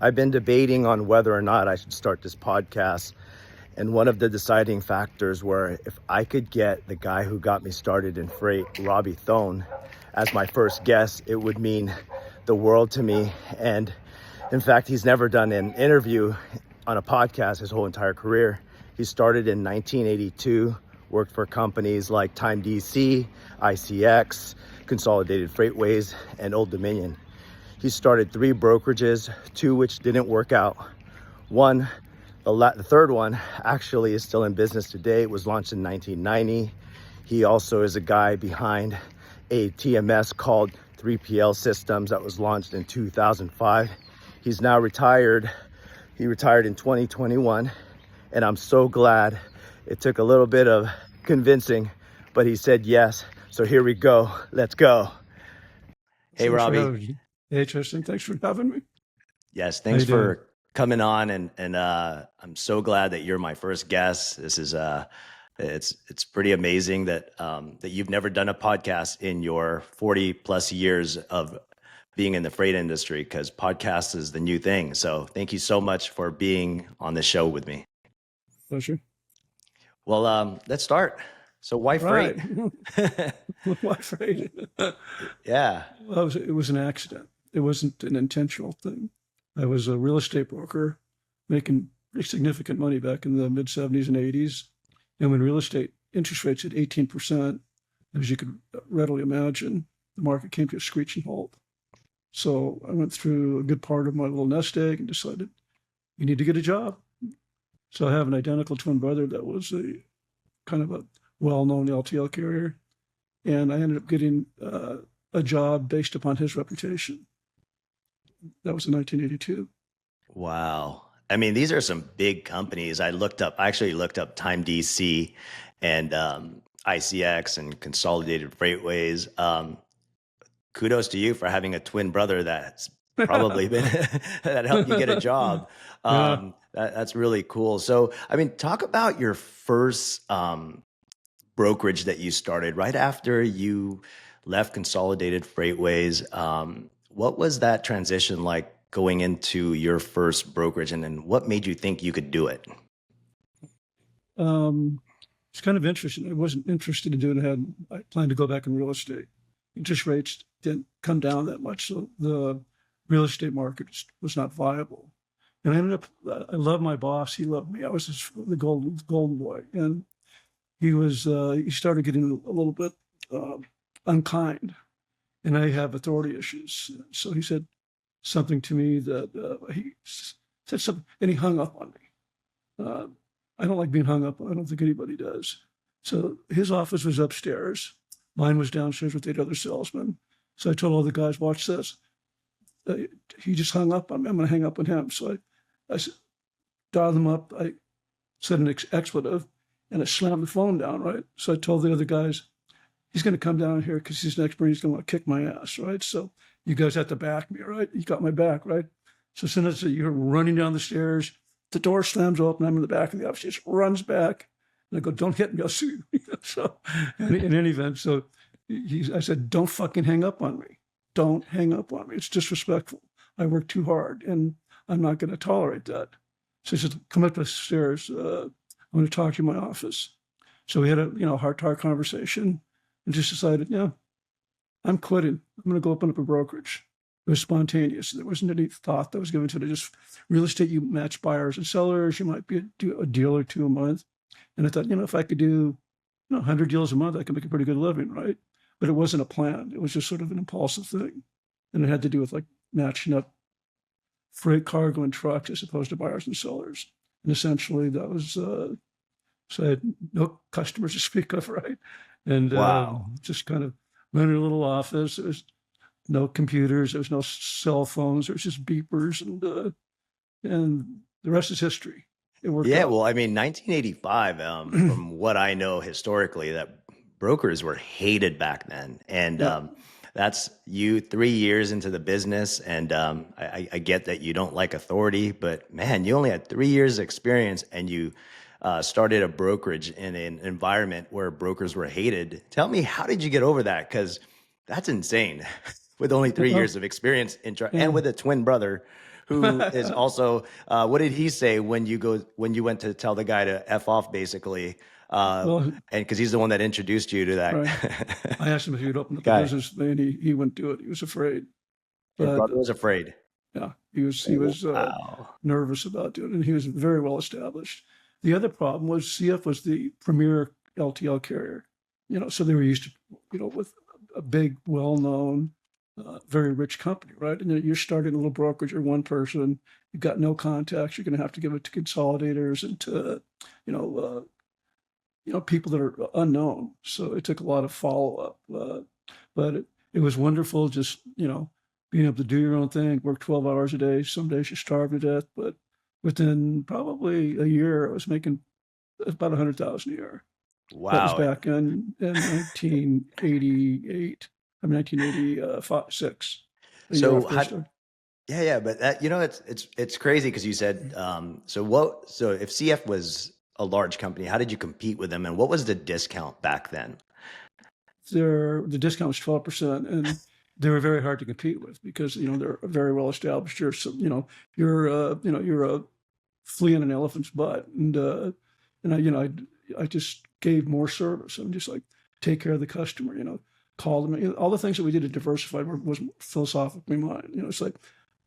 I've been debating on whether or not I should start this podcast. And one of the deciding factors were if I could get the guy who got me started in freight, Robby Thone, as my first guest, it would mean the world to me. And in fact, he's never done an interview on a podcast his whole entire career. He started in 1982, worked for companies like Time DC, ICX, Consolidated Freightways, and Old Dominion. He started 3 brokerages, 2 which didn't work out. The third one actually is still in business today. It was launched in 1990. He also is a guy behind a TMS called 3PL Systems that was launched in 2005. He's now retired. He retired in 2021, and I'm so glad. It took a little bit of convincing, but he said yes. So here we go. Let's go. Hey, Robby. Hey, Tristan. Thanks for having me. Yes, thanks for coming on, and I'm so glad that you're my first guest. This is it's pretty amazing that that you've never done a podcast in your 40 plus years of being in the freight industry, because podcast is the new thing. So thank you so much for being on the show with me. Pleasure. Well, let's start. So why freight? Why freight? Yeah. Well, it was an accident. It wasn't an intentional thing. I was a real estate broker making pretty significant money back in the mid 70s and 80s. And when real estate interest rates at 18%, as you could readily imagine, the market came to a screeching halt. So I went through a good part of my little nest egg and decided, you need to get a job. So I have an identical twin brother that was a kind of a well-known LTL carrier. And I ended up getting a job based upon his reputation. That was in 1982. Wow. I mean, these are some big companies. I actually looked up Time DC and ICX and Consolidated Freightways. Kudos to you for having a twin brother that's probably been that helped you get a job. That's really cool. So, I mean, talk about your first brokerage that you started right after you left Consolidated Freightways. What was that transition like going into your first brokerage, and then what made you think you could do it? It's kind of interesting. I wasn't interested in doing it. I planned to go back in real estate. Interest rates didn't come down that much, so the real estate market was not viable. And I loved my boss. He loved me. I was the golden boy. And he started getting a little bit unkind. And I have authority issues. So he said something to me that he said something, and he hung up on me. I don't like being hung up on. I don't think anybody does. So his office was upstairs. Mine was downstairs with 8 other salesmen. So I told all the guys, watch this. He just hung up on me. I'm going to hang up on him. So I dialed him up. I said an expletive, and I slammed the phone down, right? So I told the other guys, he's going to come down here because he's an expert. He's going to want to kick my ass, right? So you guys have to back me, right? You got my back, right? So as soon as you're running down the stairs, the door slams open. I'm in the back of the office. He just runs back. And I go, don't hit me, I'll sue you. So in any event, so I said, don't fucking hang up on me. Don't hang up on me. It's disrespectful. I work too hard, and I'm not going to tolerate that. So he said, come up the stairs. I'm going to talk to you in my office. So we had a heart-to-heart conversation, and just decided, I'm quitting. I'm going to go open up a brokerage. It was spontaneous. There wasn't any thought that was given to it. Just real estate, you match buyers and sellers. You might do a deal or 2 a month. And I thought, if I could do 100 deals a month, I could make a pretty good living, right? But it wasn't a plan. It was just sort of an impulsive thing. And it had to do with like matching up freight, cargo, and trucks as opposed to buyers and sellers. And essentially that was, so I had no customers to speak of, right? And just kind of went in a little office. There was no computers. There was no cell phones. There was just beepers, and the rest is history. It worked out. Well, I mean, 1985, from what I know historically, that brokers were hated back then. And that's you 3 years into the business. And I get that you don't like authority, but man, you only had 3 years experience, and you started a brokerage in an environment where brokers were hated. Tell me, how did you get over that? Because that's insane with only 3 years of experience and with a twin brother who is also, what did he say when you went to tell the guy to F off, basically? Well, And because he's the one that introduced you to right. that I asked him if he would open up a guy. business, and he wouldn't do it. He was afraid. Your But brother was afraid. yeah, he was Wow. nervous about doing it, and he was very well established. The other problem was CF was the premier LTL carrier, so they were used to, with a big, well-known, very rich company, right? And then you're starting a little brokerage, you're one person, you've got no contacts, you're going to have to give it to consolidators and to, you know, uh, people that are unknown. So it took a lot of follow-up, but it was wonderful just, being able to do your own thing, work 12 hours a day. Some days you starve to death, but within probably a year, I was making about 100,000 a year. That was Wow. back in 1988. I mean, 1986, a year So after I how, started. yeah, yeah, but that, it's crazy because you said, so if CF was a large company, how did you compete with them, and what was the discount back then? The discount was 12%, and they were very hard to compete with because they're very well established. You're a flea in an elephant's butt, and I just gave more service. I'm just like, take care of the customer. Call them. All the things that we did at Diversified was philosophically mine. It's like,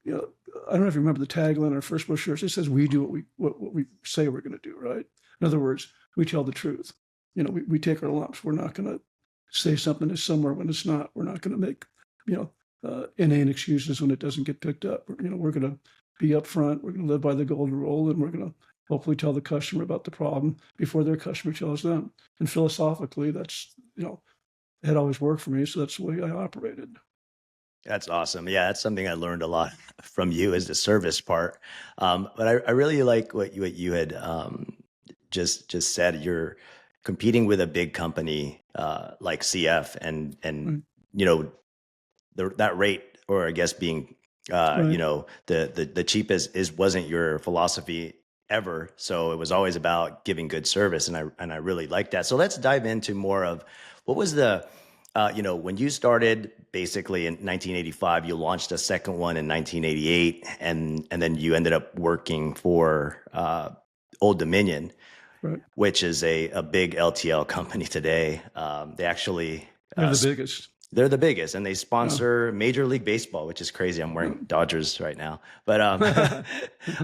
I don't know if you remember the tagline in our first brochures. It says, "We do what we say we're going to do." Right. In other words, we tell the truth. We take our lumps. We're not going to say something is somewhere when it's not. We're not going to make, inane excuses when it doesn't get picked up. We're going to be upfront. We're going to live by the golden rule, and we're going to hopefully tell the customer about the problem before their customer tells them. And philosophically, that's, it had always worked for me. So that's the way I operated. That's awesome. Yeah, that's something I learned a lot from you, is the service part. But I really like what you had just said. You're competing with a big company like CF, and Right. you know that rate, or I guess being Right. the cheapest wasn't your philosophy ever. So it was always about giving good service, and I really like that. So let's dive into more of what was the when you started basically in 1985. You launched a second one in 1988, and then you ended up working for Old Dominion, Right. which is a big LTL company today. They actually They're the biggest. they're the biggest, and they Yeah. sponsor Major League Baseball, which is crazy. I'm wearing Dodgers right now, but Yeah.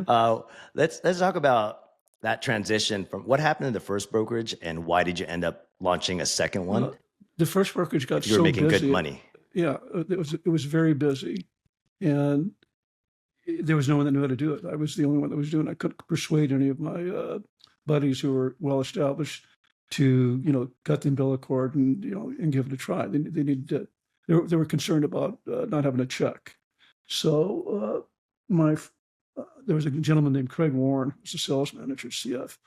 uh, let's talk about that transition from what happened in the first brokerage, and why did you end up launching a second one Well, the first brokerage got if you were so making good busy. money? Yeah, it was very busy, and there was no one that knew how to do it. I was the only one that was doing it. I couldn't persuade any of my buddies who were well established to, cut the umbilical cord and, and give it a try. They needed to. They were concerned about not having a check. So my there was a gentleman named Craig Warren, who was a sales manager at CF.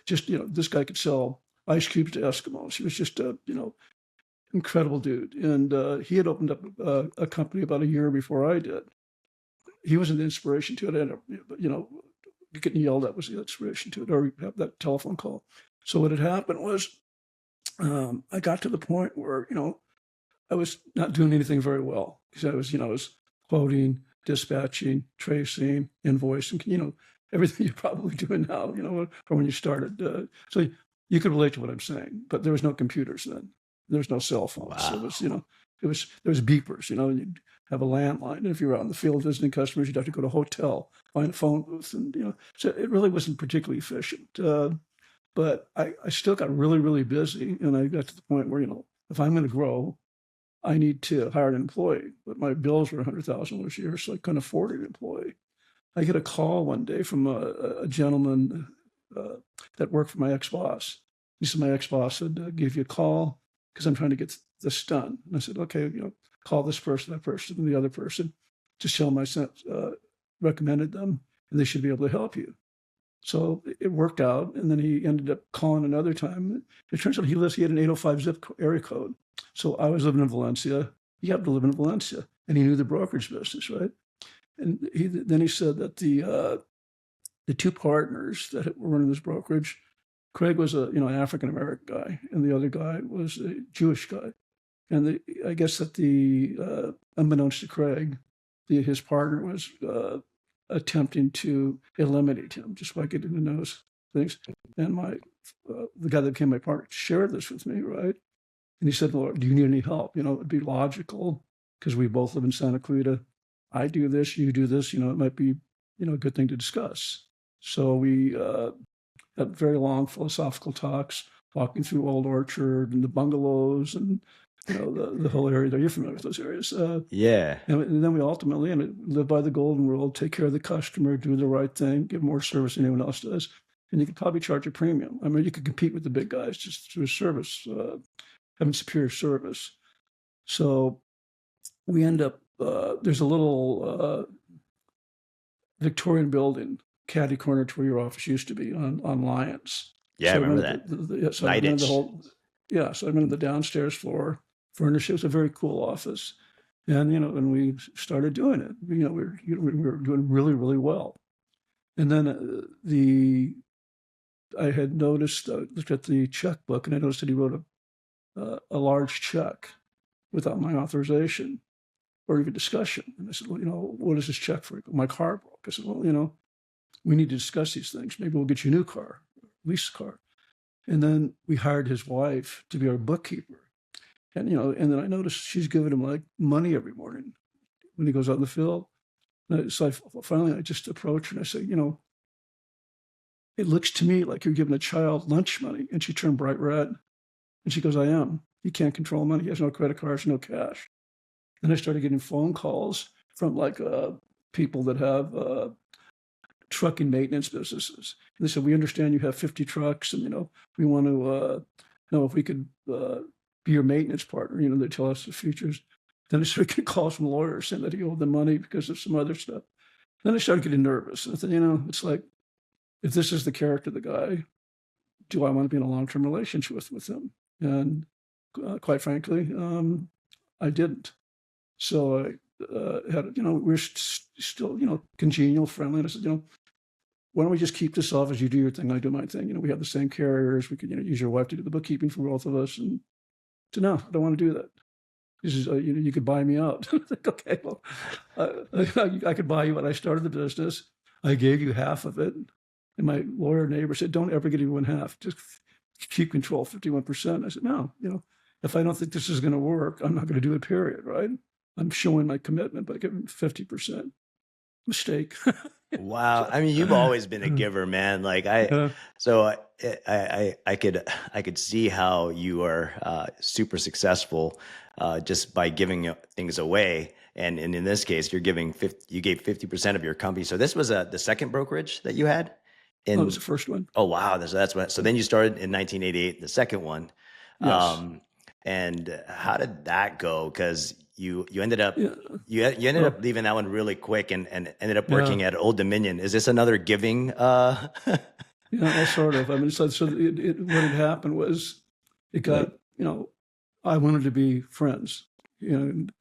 Just this guy could sell ice cubes to Eskimos. He was just a incredible dude, and he had opened up a company about a year before I did. He was an inspiration to it. And, getting yelled at was the inspiration to it, or have that telephone call. So what had happened was I got to the point where, I was not doing anything very well because I was quoting, dispatching, tracing, invoicing, everything you're probably doing now, from when you started. So you could relate to what I'm saying, but there was no computers then. There was no cell phones. So Wow. there was beepers, you'd have a landline. And if you were out in the field visiting customers, you'd have to go to a hotel, find a phone booth. And, so it really wasn't particularly efficient. But I still got really, really busy. And I got to the point where, if I'm going to grow, I need to hire an employee. But my bills were $100,000 a year, so I couldn't afford an employee. I get a call one day from a gentleman that worked for my ex-boss. He said, my ex-boss said, give you a call because I'm trying to get this done. And I said, okay, call this person, that person, and the other person. Just tell them I recommended them, and they should be able to help you. So it worked out. And then he ended up calling another time. It turns out he had an 805 zip area code. So I was living in Valencia. He happened to live in Valencia, and he knew the brokerage business, right? And then he said that the two partners that were running this brokerage, Craig was an African American guy, and the other guy was a Jewish guy. And I guess that unbeknownst to Craig, his partner was attempting to eliminate him just by getting to know things. And the guy that became my partner shared this with me, right? And he said, "Well, do you need any help? It'd be logical because we both live in Santa Clarita. I do this, you do this. It might be, a good thing to discuss." So we had very long philosophical talks, walking through Old Orchard and the bungalows and the whole area there. You're familiar with those areas. Yeah. And then we ultimately live by the golden rule: take care of the customer, do the right thing, give more service than anyone else does, and you could probably charge a premium. I mean, you could compete with the big guys just through service, having superior service. So we end up there's a little Victorian building, catty corner to where your office used to be on Lyons. Yeah, So I remember that. So I rented Nightich. the whole, yeah. So I rented the downstairs floor, furnished. It was a very cool office, and and we started doing it. We were doing really, really well. And then I had noticed, looked at the checkbook, and I noticed that he wrote a large check without my authorization or even discussion. And I said, "Well, what is this check for?" My car broke. I said, "Well, we need to discuss these things. Maybe we'll get you a new car, lease car." And then we hired his wife to be our bookkeeper. And, and then I noticed she's giving him like money every morning when he goes out in the field. So finally I just approached her and I said, "It looks to me like you're giving a child lunch money." And she turned bright red. And she goes, "I am. He can't control money. He has no credit cards, no cash." Then I started getting phone calls from people that have trucking maintenance businesses. And they said, "We understand you have 50 trucks, and we want to know if we could be your maintenance partner." They tell us the features. Then I started getting calls from lawyers saying that he owed them money because of some other stuff. Then I started getting nervous. And I thought, it's like, if this is the character of the guy, do I want to be in a long-term relationship with him? And quite frankly, I didn't. So I had, we're still, congenial, friendly. And I said, "Why don't we just keep this off as you do your thing, I do my thing. We have the same carriers. We could, use your wife to do the bookkeeping for both of us." And so, "No, I don't want to do that." He says, "You could buy me out." I think, "Okay, well, I could buy you out. I started the business. I gave you half of it." And my lawyer neighbor said, "Don't ever get even half. Just keep control, 51%. I said, "No, if I don't think this is going to work, I'm not going to do it, period, right? I'm showing my commitment by giving 50%. Mistake." Wow. So, I mean, you've always been a giver, man. yeah. So I could see how you are super successful just by giving things away. And in this case, you gave 50% of your company. So this was the second brokerage that you had That was in, the first one. oh, wow. That's what, so then you started in 1988, the second one. Yes. Um, and how did that go? Cause you ended up, Yeah. you ended Oh, up leaving that one really quick and ended up yeah. working at Old Dominion. Is this another giving? Yeah. Well, sort of. I mean, so what had happened was it got, I wanted to be friends. And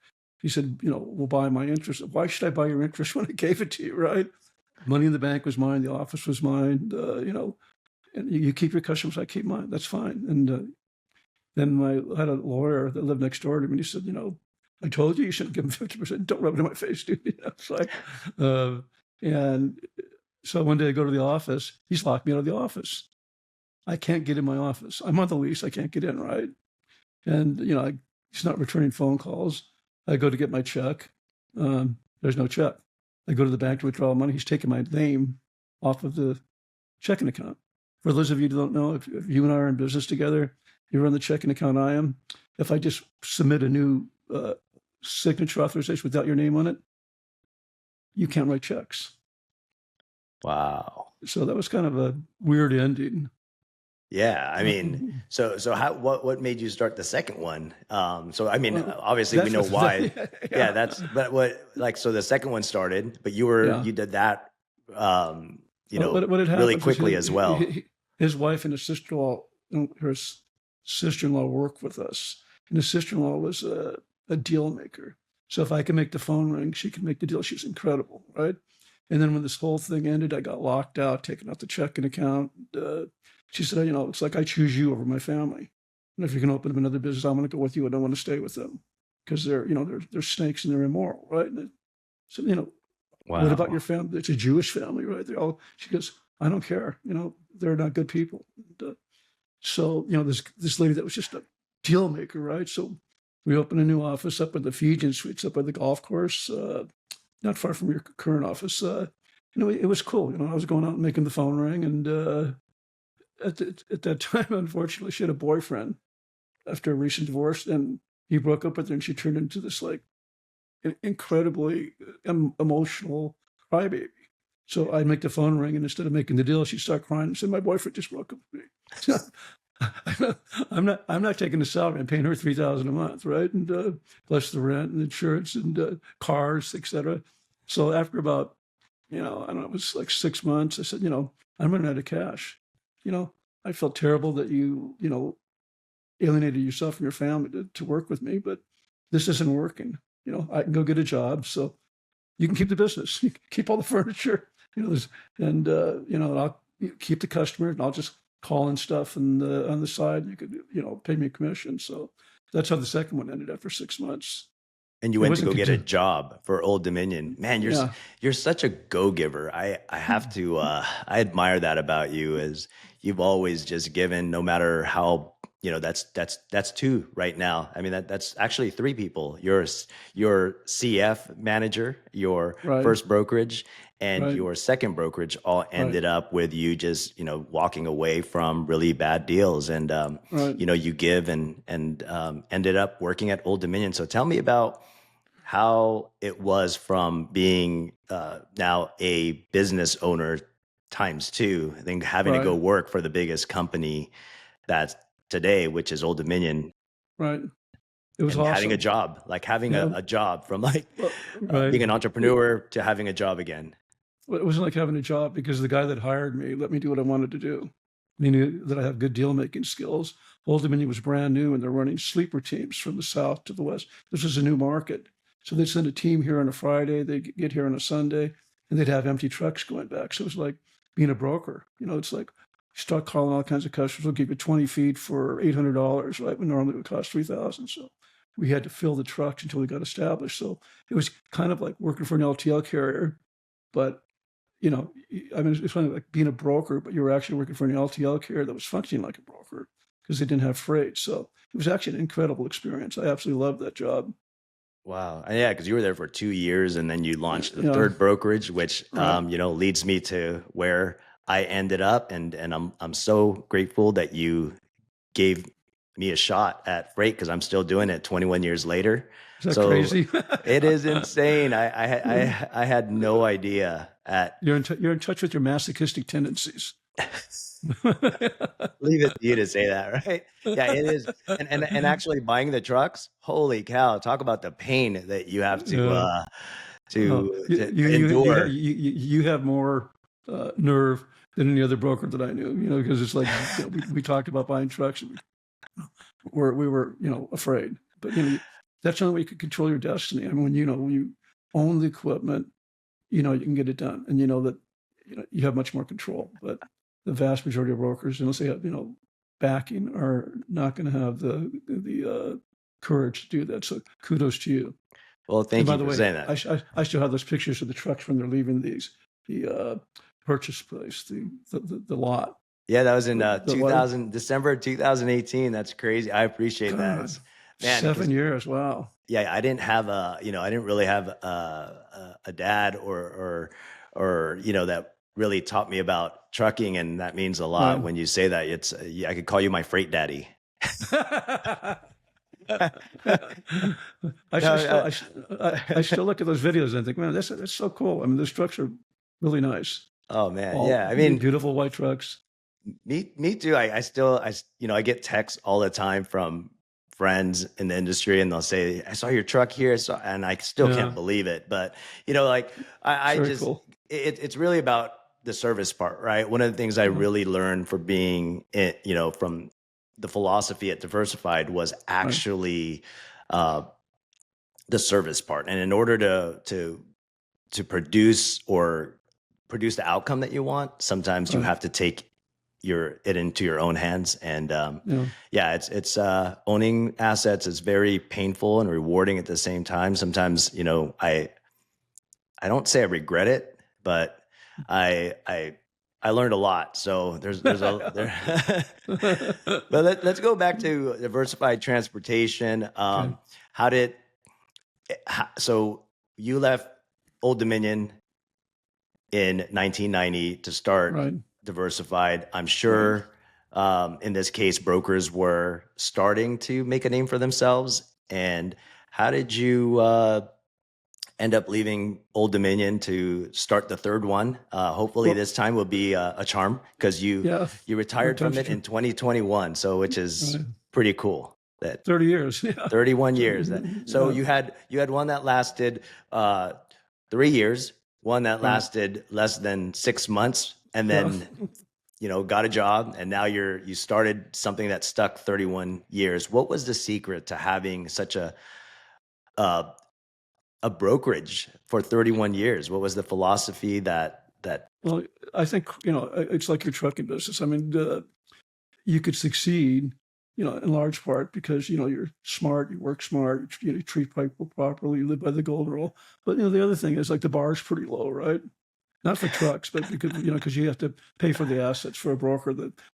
he said, "We'll buy my interest." Why should I buy your interest when I gave it to you, right? Money in the bank was mine. The office was mine. And you keep your customers, I keep mine. That's fine. And then I had a lawyer that lived next door to me, and he said, "I told you shouldn't give him 50%. Don't rub it in my face, dude." It's like, and so one day I go to the office. He's locked me out of the office. I can't get in my office. I'm on the lease. I can't get in, right? And, he's not returning phone calls. I go to get my check. There's no check. I go to the bank to withdraw money. He's taking my name off of the checking account. For those of you who don't know, if you and I are in business together, you run the checking account I am. If I just submit a new signature authorization without your name on it, you can't write checks. Wow. So that was kind of a weird ending. Yeah. I mean, so what made you start the second one? So, I mean, Well, obviously we know why. yeah. But so the second one started, but Yeah. you did that, What had really happened was quickly as well. his wife and his sister-in-law, her sister-in-law worked with us, and his sister-in-law was a deal maker. So if I could make the phone ring, she could make the deal. She's incredible, right? And then when this whole thing ended, I got locked out, taken out the checking account. She said, "It's like I choose you over my family. And if you can open up another business, I'm going to go with you. I don't want to stay with them because they're snakes and they're immoral, right?" And so, What about your Wow. family? It's a Jewish family, right? She goes, I don't care. They're not good people. And, so, this lady that was just a deal maker, right? So we opened a new office up in the Fijian Suites up by the golf course, not far from your current office. It was cool. I was going out and making the phone ring. And at that time, unfortunately, she had a boyfriend after a recent divorce, and he broke up with her, and she turned into this like incredibly emotional crybaby. So I'd make the phone ring, and instead of making the deal, she'd start crying and say, "My boyfriend just broke up with me." I'm not taking the salary. I'm paying her $3,000 a month, right? And plus the rent and insurance and cars, etc. So after about, I don't know, it was like 6 months. I said, I'm running out of cash. I felt terrible that alienated yourself and your family to work with me, but this isn't working. I can go get a job, so you can keep the business, you can keep all the furniture, and I'll keep the customer, and I'll just call and stuff, and on the side, you could pay me a commission. So that's how the second one ended after 6 months. And you It went to wasn't go get a content. job for Old Dominion. Man, Yeah, you're such a go-giver. I have to I admire that about you, as you've always just given, no matter how, that's two right now. I mean, that's actually three people. Your CF manager, your right, first brokerage, and right, your second brokerage all right, ended up with you just, walking away from really bad deals. And right. you give and ended up working at Old Dominion. So tell me about how it was from being now a business owner times two, then having to Right, go work for the biggest company that's today, which is Old Dominion, right. It was and having a awesome. job, like having Yeah, a job from like right. being an entrepreneur to having a job again. It wasn't like having a job because the guy that hired me let me do what I wanted to do. He knew that I have good deal making skills. Old Dominion was brand new, and they're running sleeper teams from the south to the west. This was a new market. So they'd send a team here on a Friday, they'd get here on a Sunday, and they'd have empty trucks going back. So it was like being a broker. It's like you start calling all kinds of customers. We'll give you 20 feet for $800, right? When normally it would cost 3,000. So we had to fill the trucks until we got established. So it was kind of like working for an LTL carrier, but I mean, it's funny, like being a broker, but you were actually working for an LTL carrier that was functioning like a broker because they didn't have freight. So it was actually an incredible experience. I absolutely loved that job. Wow. And yeah, because you were there for 2 years and then you launched the Yeah, third brokerage, which right. leads me to where I ended up. And I'm so grateful that you gave me a shot at freight, because I'm still doing it 21 years later. Is that So crazy? it is insane. I had no idea at You're in touch with your masochistic tendencies. leave it to you to say that, right? Yeah, it is. And actually buying the trucks, holy cow, talk about the pain that you have to Yeah. to endure. You have more nerve than any other broker that I knew. Because it's like we talked about buying trucks, and we were afraid, but that's the only way you can control your destiny. I mean, when you own the equipment, you can get it done, and that you have much more control. But the vast majority of brokers, unless they have backing, are not going to have the courage to do that. So kudos to you. Well, And thank by you the for way, saying that. I still have those pictures of the trucks when they're leaving the purchase place, the lot. Yeah, that was in The what? 2000 December 2018. That's crazy. I appreciate that. God, Man, seven because years. Wow. yeah, I didn't have I didn't really have a dad or that really taught me about trucking, and that means a lot Right. when you say that. It's I could call you my freight daddy. I still No, I still look at those videos and think, man, that's so cool. I mean, those trucks are really nice. oh man, All yeah. I mean, beautiful white trucks. me too. I still I get texts all the time from friends in the industry, and they'll say, "I saw your truck here," and I still can't Yeah, believe it. But like it's I very just cool. it's really about the service part, right? One of the things I Yeah, really learned for being it, from the philosophy at Diversified was right, actually uh, the service part. And in order to produce the outcome that you want, sometimes you right. have to take it into your own hands. And Yeah, yeah, it's owning assets is very painful and rewarding at the same time. Sometimes I don't say I regret it, but I I I learned a lot. So there's a there. But let's go back to diversified transportation. Okay. How did so you left Old Dominion in 1990 to start Right. diversified? I'm Right. sure in this case brokers were starting to make a name for themselves. And how did you end up leaving Old Dominion to start the third one? Hopefully, Well, this time will be a charm because yeah. you Third retired from time's a it charm. in 2021, so which is Right. pretty cool. That 30 years. Yeah. 31 So, years. That so yeah. you had one that lasted uh, 3 years, one that Right. lasted less than 6 months, and Yeah. then got a job, and now you started something that stuck 31 years. What was the secret to having such uh, a brokerage for 31 years? What was the philosophy that Well, I think, it's like your trucking business. I mean, you could succeed, in large part because, you're smart, you work smart, you treat people properly, you live by the golden rule. But, the other thing is like the bar is pretty low, right? Not for trucks, but because you have to pay for the assets for a broker.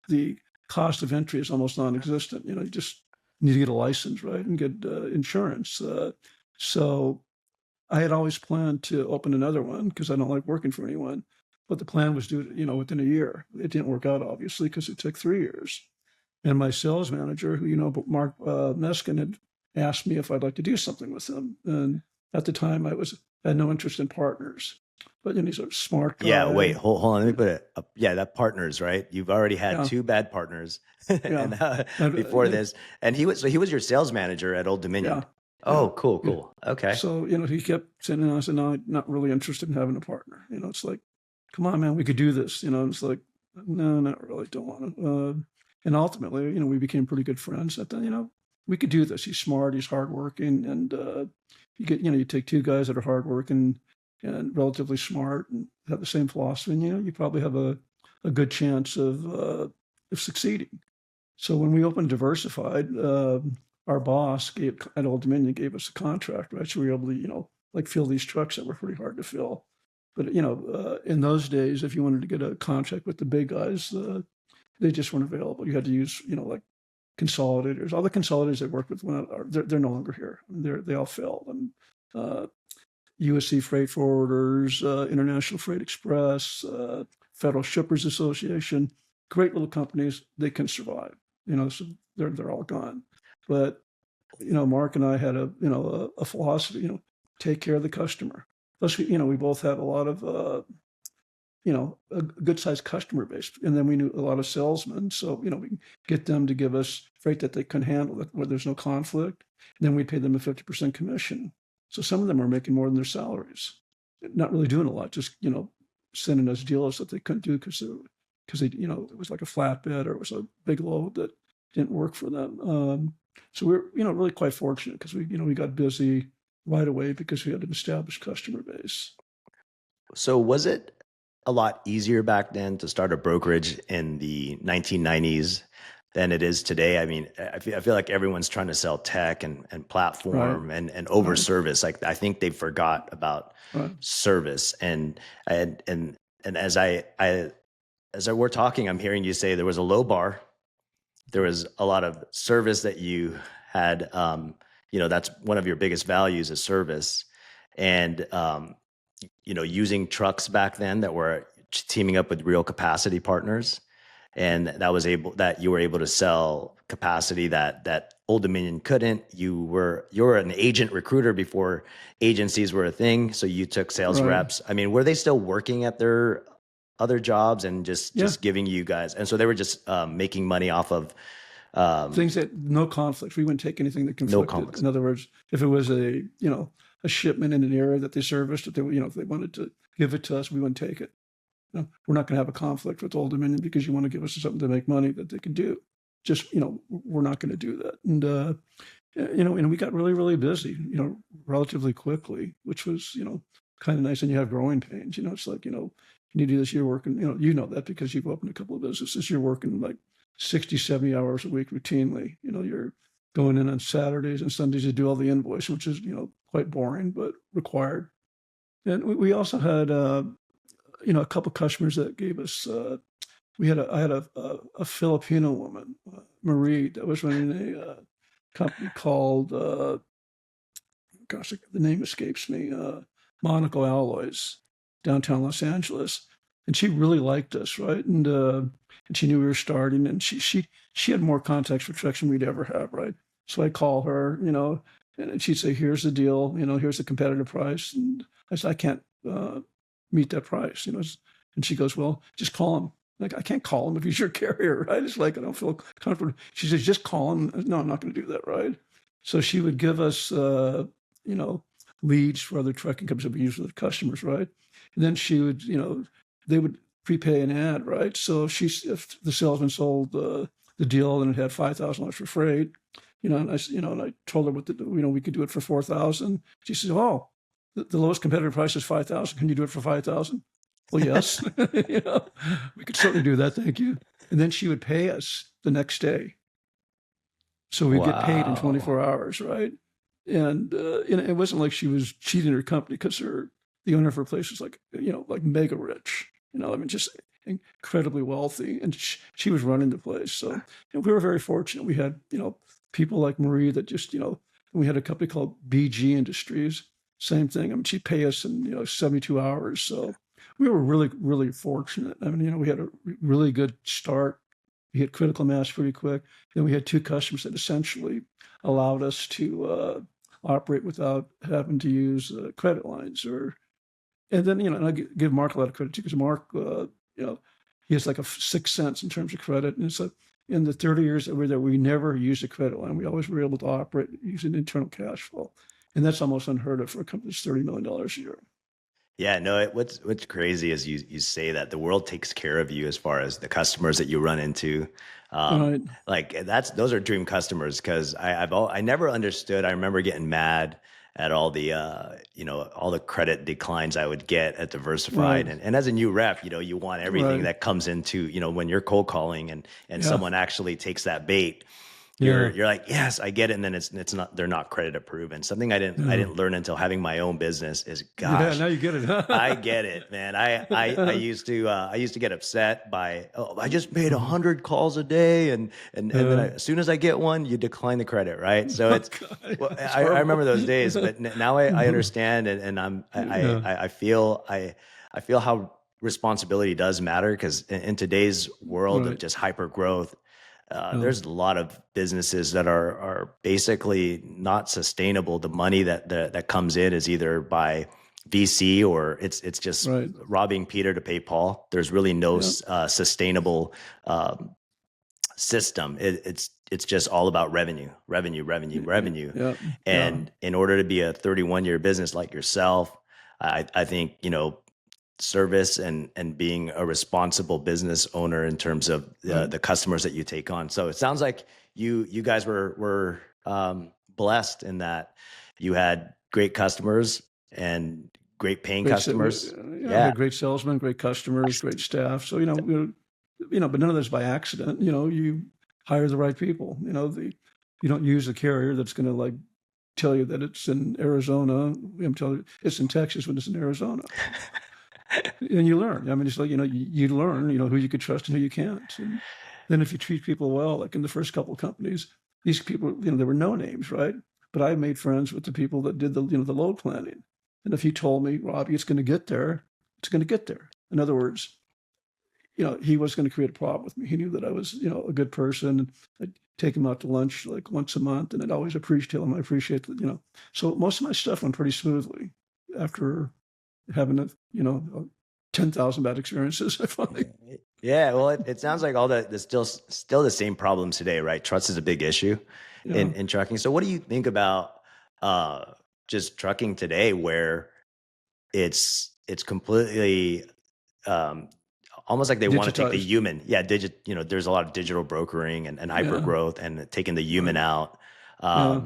The cost of entry is almost non-existent. You just need to get a license, right, and get insurance. So I had always planned to open another one because I don't like working for anyone. But the plan was due, within a year. It didn't work out, obviously, because it took 3 years. And my sales manager, who Mark Meskin, had asked me if I'd like to do something with him. And at the time, I had no interest in partners. But he's a smart yeah, wait, guy. hold on, let me put it up. Yeah, that partners, right? You've already had Yeah, two bad partners yeah, and and, before this, and he was your sales manager at Old yeah, Dominion. yeah, Oh, cool, yeah. cool. Okay. So he kept saying, and I said, no, I'm not really interested in having a partner. It's like, come on, man, we could do this. It's like, no, not really, don't want to. And ultimately, we became pretty good friends. That we could do this. He's smart, he's hardworking, and you take two guys that are hardworking and relatively smart and have the same philosophy, and you probably have a good chance of succeeding. So when we opened Diversified, our boss at Old Dominion gave us a contract, right? So we were able to, like fill these trucks that were pretty hard to fill. But in those days, if you wanted to get a contract with the big guys, they just weren't available. You had to use, like consolidators. All the consolidators I worked with, they're no longer here. They all failed. And USC Freight Forwarders, International Freight Express, Federal Shippers Association, great little companies. They can survive. So they're all gone. But Mark and I had a philosophy. Take care of the customer. Plus, we both had a lot of a good sized customer base, and then we knew a lot of salesmen. So we can get them to give us freight that they can handle, where there's no conflict. And then we'd pay them a 50% commission. So some of them are making more than their salaries, not really doing a lot, just sending us deals that they couldn't do because they it was like a flatbed or it was a big load that didn't work for them. So we're really quite fortunate because we got busy right away because we had an established customer base. So was it a lot easier back then to start a brokerage in the 1990s than it is today? I mean, I feel like everyone's trying to sell tech and Right, platform and over right, service. Like I think they forgot about right, service. And and as I were talking, I'm hearing you say there was a low bar. There was a lot of service that you had. That's one of your biggest values is service. And using trucks back then that were teaming up with real capacity partners, and that you were able to sell capacity that Old Dominion couldn't. You're an agent recruiter before agencies were a thing, so you took sales right. reps. I mean, were they still working at their other jobs and Yeah, just giving you guys, and so they were just making money off of things that no conflict. We wouldn't take anything that no conflicted. conflicts? In other words, if it was a shipment in an area that they serviced, if they wanted to give it to us, we wouldn't take it. We're not going to have a conflict with Old Dominion because you want to give us something to make money that they can do. Just we're not going to do that. And and we got really really busy, relatively quickly, which was kind of nice. And you have growing pains. It's like you need to do this. You're working. That because you've opened a couple of businesses. You're working like 60, 70 hours a week routinely. You're going in on Saturdays and Sundays to do all the invoice, which is quite boring but required. And we also had, a couple customers that gave us, I had a Filipino woman, Marie, that was running a company called, gosh, the name escapes me, Monaco Alloys, downtown Los Angeles. And she really liked us, right? And she knew we were starting, and she had more contacts for trucks than we'd ever have, right? So I call her, and she'd say, "Here's the deal, here's the competitive price." And I said, "I can't meet that price, And she goes, "Well, just call him." Like, I can't call him if he's your carrier, right? It's like, I don't feel comfortable. She says, "Just call him." No, I'm not going to do that, right? So she would give us, you know, leads for other trucking companies that we use with customers, right? And then she would, they would prepay an ad, right? So if the salesman sold the deal and it had $5,000 for freight, and I told her we could do it for 4,000. She says, "Oh, the lowest competitive price is 5,000. Can you do it for 5,000?" Well, yes, we could certainly do that. Thank you. And then she would pay us the next day. So we get paid in Wow. 24 hours, right? And it wasn't like she was cheating her company because the owner of her place was like, like mega rich, I mean, just incredibly wealthy. And she was running the place. So we were very fortunate. We had, people like Marie that just, we had a company called BG Industries, same thing. I mean, she'd pay us in, 72 hours. So we were really, really fortunate. I mean, we had a really good start. We hit critical mass pretty quick. Then we had two customers that essentially allowed us to operate without having to use credit lines and then, and I give Mark a lot of credit too, because Mark, he has like a sixth sense in terms of credit. And it's like in the 30 years that we were there, we never used a credit line. We always were able to operate using internal cash flow. And that's almost unheard of for a company that's $30 million a year. Yeah, no, what's crazy is you say that the world takes care of you as far as the customers that you run into. Right. Like those are dream customers because I never understood. I remember getting mad at all the all the credit declines I would get at Diversified, Right. and as a new rep, you want everything Right. that comes into when you're cold calling and Yeah. someone actually takes that bait. Yeah. You're like, yes, I get it, and then it's not, they're not credit approved. And something I Yeah. didn't learn until having my own business is, Yeah. gosh, Now you get it. I get it, man. I used to get upset by, oh, I just made 100 calls a day, and then as soon as I get one, you decline the credit, right? So Oh, it's, God, well, it's I horrible. remember those days, but now I understand, and Yeah. I feel how responsibility does matter because in today's world of Right. just hyper growth, Yeah. there's a lot of businesses that are basically not sustainable. The money that comes in is either by VC or it's just Right. robbing Peter to pay Paul. There's really no Yeah. sustainable system. It's just all about revenue, revenue, revenue, revenue. Yeah. Yeah. And in order to be a 31-year business like yourself, I think service and being a responsible business owner in terms of Right. the customers that you take on. So it sounds like you guys were blessed in that you had great customers and great paying customers. We Yeah. had great salesmen, great customers, great staff. So, but none of this by accident. You hire the right people. You don't use a carrier that's going to like tell you that it's in Arizona. I'm telling you, it's in Texas when it's in Arizona. And you learn. I mean, it's like, you learn, who you could trust and who you can't. And then if you treat people well, like in the first couple of companies, these people, there were no names, right? But I made friends with the people that did the load planning. And if he told me, "Robbie, it's going to get there, it's going to get there." In other words, he was going to create a problem with me. He knew that I was, a good person. I'd take him out to lunch like once a month, and I'd always appreciate him. I appreciate that. So most of my stuff went pretty smoothly after having 10,000 bad experiences. I finally, Yeah, well, it sounds like all the still the same problems today, right? Trust is a big issue yeah, in trucking. So what do you think about uh just trucking today where it's completely um almost like they want to take the digitized. human. Yeah, there's a lot of digital brokering and hyper Yeah, growth and taking the human right. out. Yeah.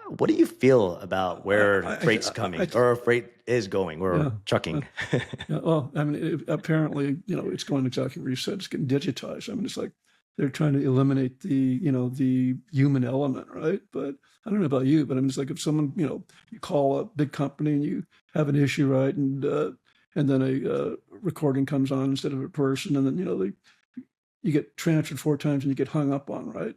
What do you feel about where freight's I coming or freight is going yeah. or trucking? Yeah. Well, I mean, apparently, it's going exactly where you said. It's getting digitized. I mean, it's like they're trying to eliminate the human element, right? But I don't know about you, but I'm just like, if someone, you call a big company and you have an issue, right? And then a recording comes on instead of a person, and then, you get transferred 4 times and you get hung up on, right?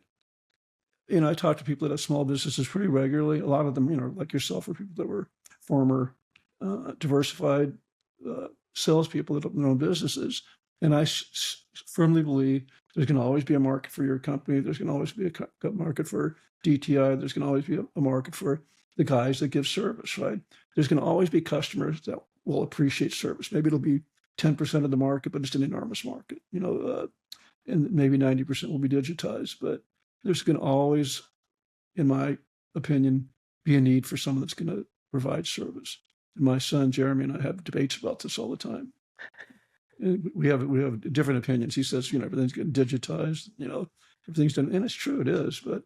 I talk to people that have small businesses pretty regularly. A lot of them, like yourself, are people that were former diversified salespeople that open their own businesses. And I firmly believe there's going to always be a market for your company. There's going to always be a market for DTI. There's going to always be a market for the guys that give service, right? There's going to always be customers that will appreciate service. Maybe it'll be 10% of the market, but it's an enormous market, and maybe 90% will be digitized. But there's going to always, in my opinion, be a need for someone that's going to provide service. And my son Jeremy and I have debates about this all the time. And we have different opinions. He says, everything's getting digitized, everything's done, and it's true, it is. But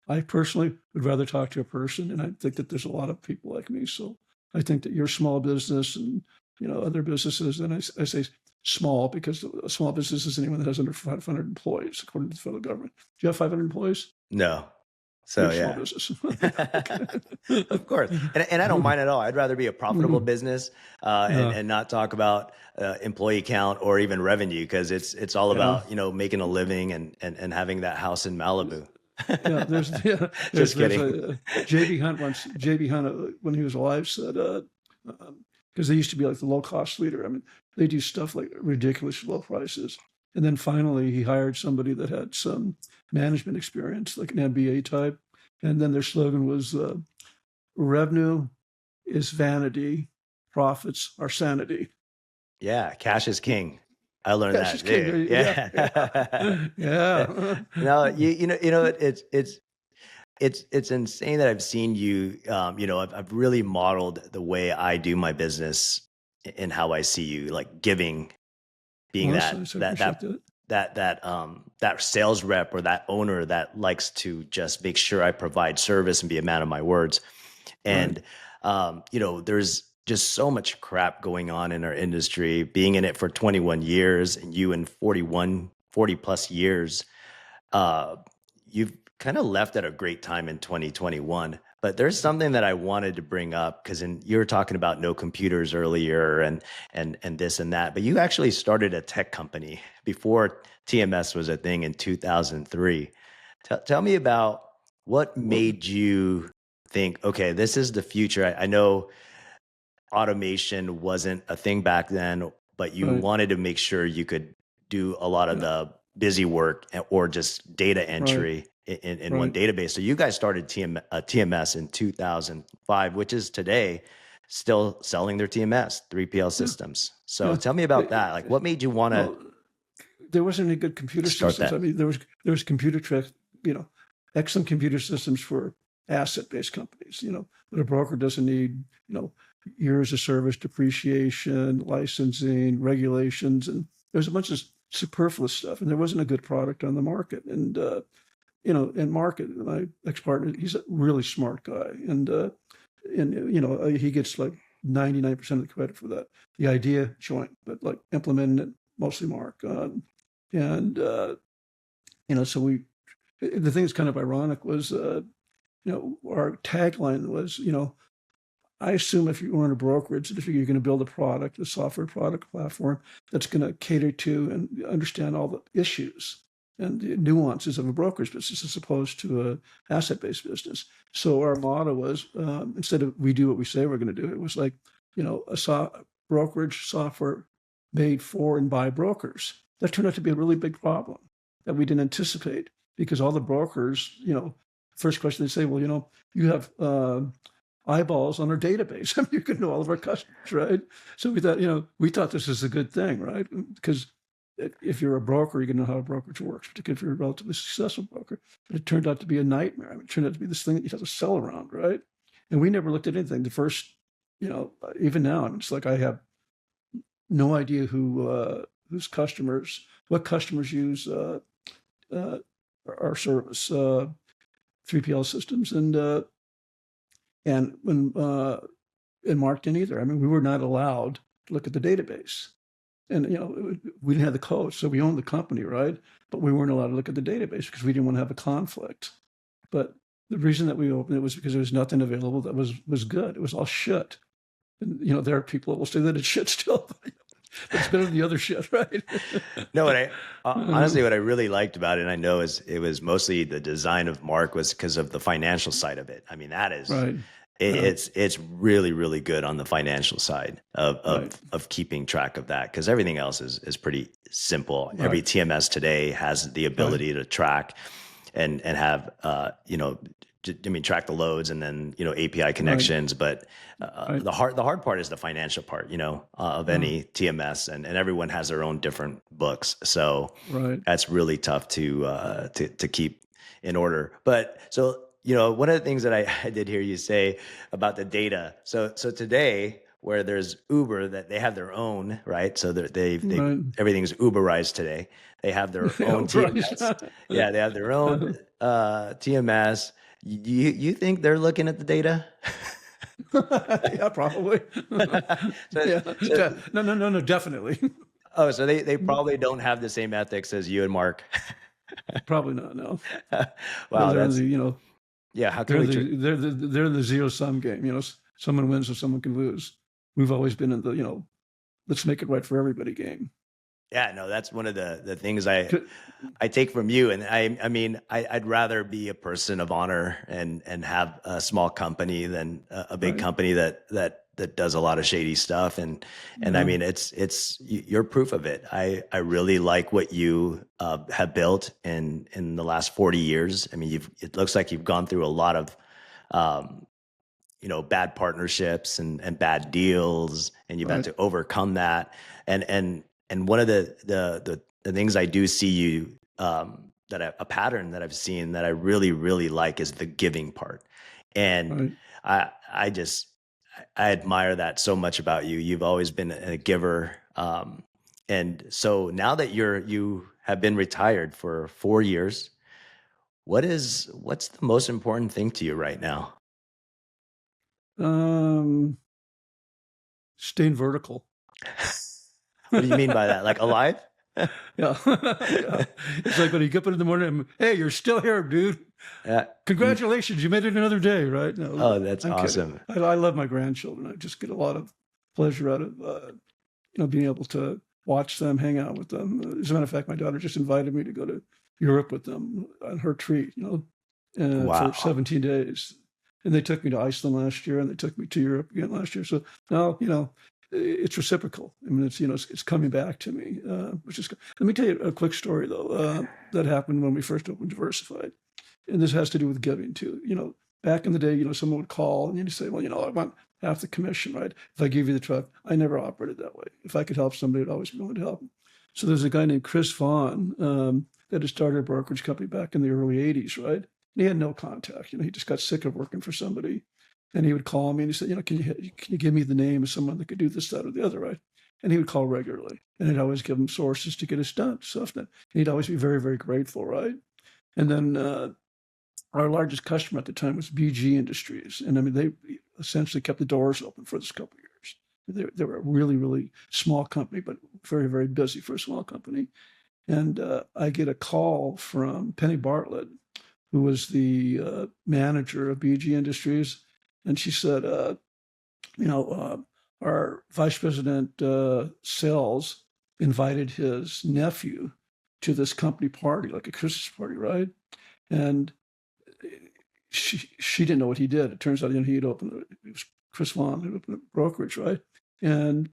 I personally would rather talk to a person, and I think that there's a lot of people like me. So I think that your small business and other businesses, and I say small because a small business is anyone that has under 500 employees, according to the federal government. Do you have 500 employees? No. So You're a yeah, small business. of course, and I don't mind at all. I'd rather be a profitable business and not talk about employee count or even revenue, because it's all Yeah. about making a living and having that house in Malibu. Yeah, Just kidding. JB Hunt once. JB Hunt, when he was alive, said because they used to be like the low cost leader. I mean, they do stuff like ridiculous low prices, and then finally he hired somebody that had some management experience, like an MBA type, and then their slogan was "Revenue is vanity, profits are sanity." Yeah, cash is king. I learned Cash that is king. too. Yeah. Yeah. No, it's insane that I've seen you. I've really modeled the way I do my business and how I see you, like giving, being Honestly, that so I that appreciate that that sales rep or that owner that likes to just make sure I provide service and be a man of my words. Right. And there's just so much crap going on in our industry. Being in it for 21 years and you in 40 plus years, you've kind of left at a great time in 2021. But there's something that I wanted to bring up, because you were talking about no computers earlier and this and that, but you actually started a tech company before TMS was a thing in 2003. Tell me about what made you think, okay, this is the future. I know automation wasn't a thing back then, but you Right. wanted to make sure you could do a lot of Yeah. the busy work or just data Right. entry in one Right. database. So you guys started TMS in 2005, which is today still selling their TMS, 3PL Yeah. systems. So Yeah. tell me about that. Like, what made you want to Well, there wasn't any good computer start systems. I that? mean, there was excellent computer systems for asset-based companies, but a broker doesn't need, years of service, depreciation, licensing, regulations, and there's a bunch of superfluous stuff, and there wasn't a good product on the market. And in market, my ex-partner, he's a really smart guy, and he gets like 99% of the credit for that. The idea joint, but like implementing it, mostly Mark. And so the thing that's kind of ironic was, our tagline was, I assume if you run a brokerage, that if you're going to build a software product platform that's going to cater to and understand all the issues and the nuances of a brokerage business as opposed to a asset-based business. So our motto was, instead of we do what we say we're going to do, it was like, brokerage software made for and by brokers. That turned out to be a really big problem that we didn't anticipate, because all the brokers, first question they say, well, you have eyeballs on our database. I mean, you can know all of our customers, right? So we thought this was a good thing, right? Because if you're a broker, you can know how a brokerage works, particularly if you're a relatively successful broker. But it turned out to be a nightmare. I mean, it turned out to be this thing that you have to sell around, right? And we never looked at anything. The first, even now, I mean, it's like I have no idea whose customers, what customers use our service, 3PL systems, and when and Mark didn't either. I mean, we were not allowed to look at the database, And, we didn't have the code, so we owned the company, right? But we weren't allowed to look at the database because we didn't want to have a conflict. But the reason that we opened it was because there was nothing available that was good. It was all shit. And, there are people that will say that it's shit still, but it's better than the other shit, right? No, honestly, what I really liked about it, and I know it was mostly the design of Mark, was because of the financial side of it. I mean, that is, Right. it's really, really good on the financial side of keeping track of that, because everything else is pretty simple. Right. Every TMS today has the ability to track and have track the loads and then API connections. But the hard part is the financial part, of any TMS, and everyone has their own different books. So that's really tough to keep in order. But so one of the things that I did hear you say about the data. So today, where there's Uber, that they have their own, right? So everything's Uberized today. They have their own TMS. Yeah, they have their own TMS. You think they're looking at the data? Yeah, probably. No, definitely. Oh, so they probably don't have the same ethics as you and Mark. Probably not. No. Wow, that's yeah. How can they're the zero sum game. Someone wins or someone can lose. We've always been in the let's make it right for everybody game. Yeah, no, that's one of the things I take from you. And I mean, I'd rather be a person of honor and have a small company than a big company that does a lot of shady stuff. And I mean, you're proof of it. I really like what you have built in the last 40 years. I mean, it looks like you've gone through a lot of bad partnerships and bad deals, and you've had to overcome that. And one of the things I do see you a pattern that I've seen that I really, really like is the giving part. And I admire that so much about you. You've always been a giver. And so now that you have been retired for 4 years, what's the most important thing to you right now? Staying vertical. What do you mean by that? Like alive? Yeah. Yeah. It's like when you get up in the morning, hey, you're still here, dude. Congratulations, you made it another day, right? No, oh, that's awesome. I love my grandchildren. I just get a lot of pleasure out of being able to watch them, hang out with them. As a matter of fact, my daughter just invited me to go to Europe with them on her treat, for 17 days. And they took me to Iceland last year, and they took me to Europe again last year. So now, it's reciprocal. I mean, it's coming back to me, which is. Let me tell you a quick story though that happened when we first opened Diversified, and this has to do with giving too. Back in the day, someone would call and you'd say, well, I want half the commission, right? If I give you the truck, I never operated that way. If I could help somebody, I'd always be willing to help them. So there's a guy named Chris Vaughn that had started a brokerage company back in the early '80s, right? And he had no contact. He just got sick of working for somebody. And he would call me and he said, can you give me the name of someone that could do this, that, or the other, right? And he would call regularly. And I'd always give him sources to get us done, stuff. And he'd always be very, very grateful, right? And then our largest customer at the time was BG Industries. And I mean, they essentially kept the doors open for this couple of years. They were a really, really small company, but very, very busy for a small company. And I get a call from Penny Bartlett, who was the manager of BG Industries. And she said, our vice president sales invited his nephew to this company party, like a Christmas party, right? And she didn't know what he did. It turns out he had opened, it was Chris Vaughn had opened a brokerage, right? And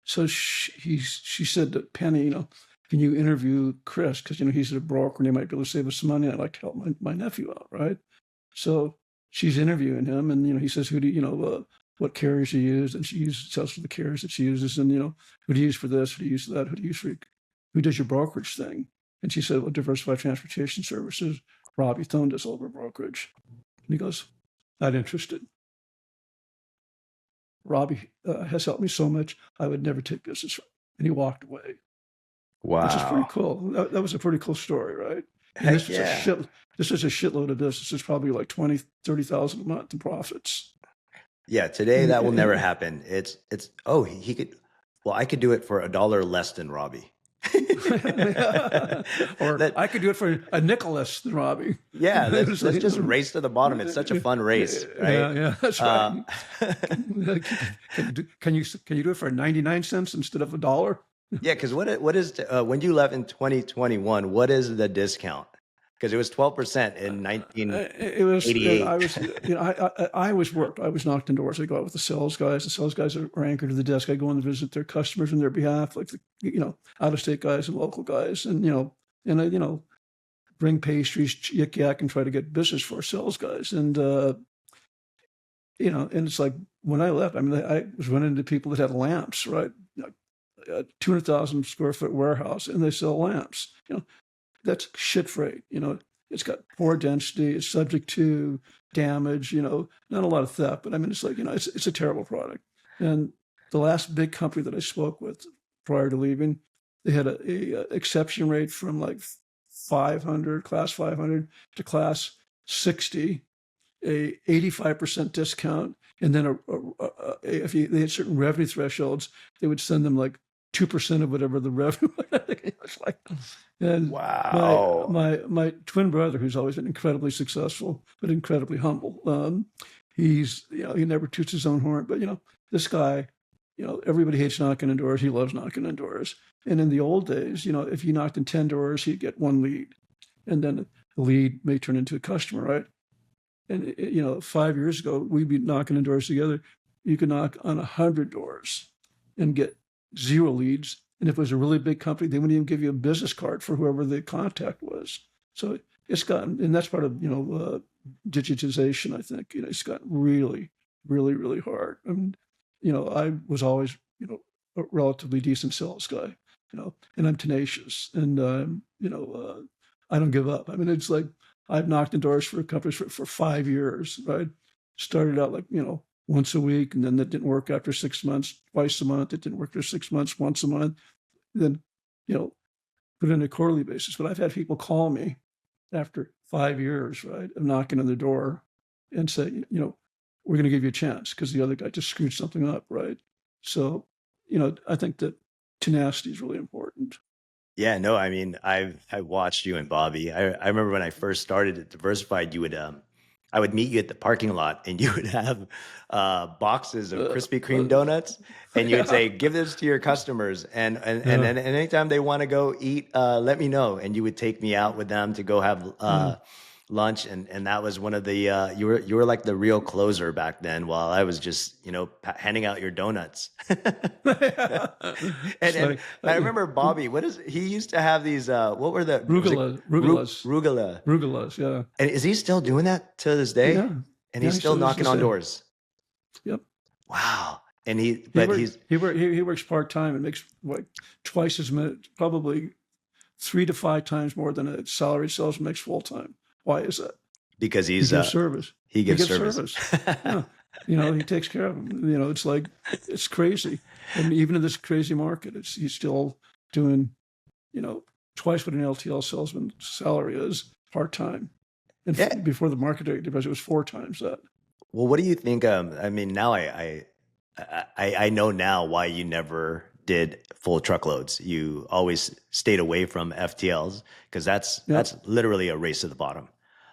so she said to Penny, can you interview Chris? Because, he's a broker and he might be able to save us some money. I'd like to help my nephew out, right? So she's interviewing him, and he says, "Who do what carriers he used?" And she tells her the carriers that she uses, and who do you use for this? Who do you use for that? Who does your brokerage thing? And she said, "Well, Diversified Transportation Services. Robby Thone does all of our brokerage." And he goes, "Not interested. Robby has helped me so much. I would never take business from him." And he walked away. Wow, which is pretty cool. That was a pretty cool story, right? And this is a shitload of business. It's probably like 20, 30,000 a month in profits. Yeah, today that will never happen. He could. Well, I could do it for $1 less than Robby. Or That I could do it for a nickel less than Robby. Yeah, It's let's like, just race to the bottom. It's such a fun race, right? yeah, yeah, that's right. Uh, Can you do it for 99 cents instead of $1? yeah, because what is when you left in 2021? What is the discount? Because it was 12% in It was, I 1988. was, I was worked. I was knocked indoors. I go out with the sales guys. The sales guys are anchored to the desk. I go in to visit their customers on their behalf, like out of state guys and local guys, and and I bring pastries, yik yak, and try to get business for our sales guys. And and it's like when I left, I mean, I was running into people that had lamps, right? A 200,000 square foot warehouse, and they sell lamps. That's shit freight. It's got poor density. It's subject to damage. Not a lot of theft, but I mean, it's like it's a terrible product. And the last big company that I spoke with prior to leaving, they had a exception rate from like 500, class 500 to class 60, a 85% discount, and then if they had certain revenue thresholds, they would send them like 2% of whatever the revenue. It's like, and Wow. my twin brother, who's always been incredibly successful but incredibly humble, he's he never toots his own horn, but this guy, everybody hates knocking on doors. He loves knocking on doors. And in the old days, if you knocked on 10 doors, he'd get one lead, and then the lead may turn into a customer, right? And 5 years ago, we'd be knocking on doors together. You could knock on 100 doors and get 0 leads. And if it was a really big company, they wouldn't even give you a business card for whoever the contact was. So it's gotten, and that's part of digitization. I think it's gotten really, really, really hard. I mean, I was always a relatively decent sales guy, and I'm tenacious, and I don't give up. I mean, it's like I've knocked on doors for companies for 5 years. Right, started out like once a week, and then that didn't work after 6 months, twice a month. It didn't work for 6 months, once a month. Then, put it on a quarterly basis. But I've had people call me after 5 years, right, of knocking on the door and say, we're going to give you a chance because the other guy just screwed something up, right? So, I think that tenacity is really important. Yeah, no, I mean, I watched you and Bobby. I remember when I first started at Diversified, I would meet you at the parking lot, and you would have boxes of Krispy Kreme donuts, and you would Yeah. say, "Give this to your customers," and anytime they want to go eat, let me know, and you would take me out with them to go have Yeah. lunch, and that was one of the you were like the real closer back then, while I was just handing out your donuts. and It's and funny. I remember Bobby. What is he used to have these? What were the was it Rugulas, rugula? rugulas. Yeah. And is he still doing that to this day? Yeah. And Yeah. he's He still still is the knocking on same. doors. Yep. Wow. And He but works. he's He works part time and makes like twice as much, probably 3 to 5 times more than a salaried salesman makes full time. Why is that? because He he's gives service. he He gives gives service. service. Yeah. He takes care of them. It's like, it's crazy. And even in this crazy market, he's still doing, twice what an LTL salesman salary is part time. And Yeah. before the market depression, it was 4 times that. Well, what do you think? I mean, now I know now why you never did full truckloads. You always stayed away from FTLs because Yeah. that's literally a race to the bottom.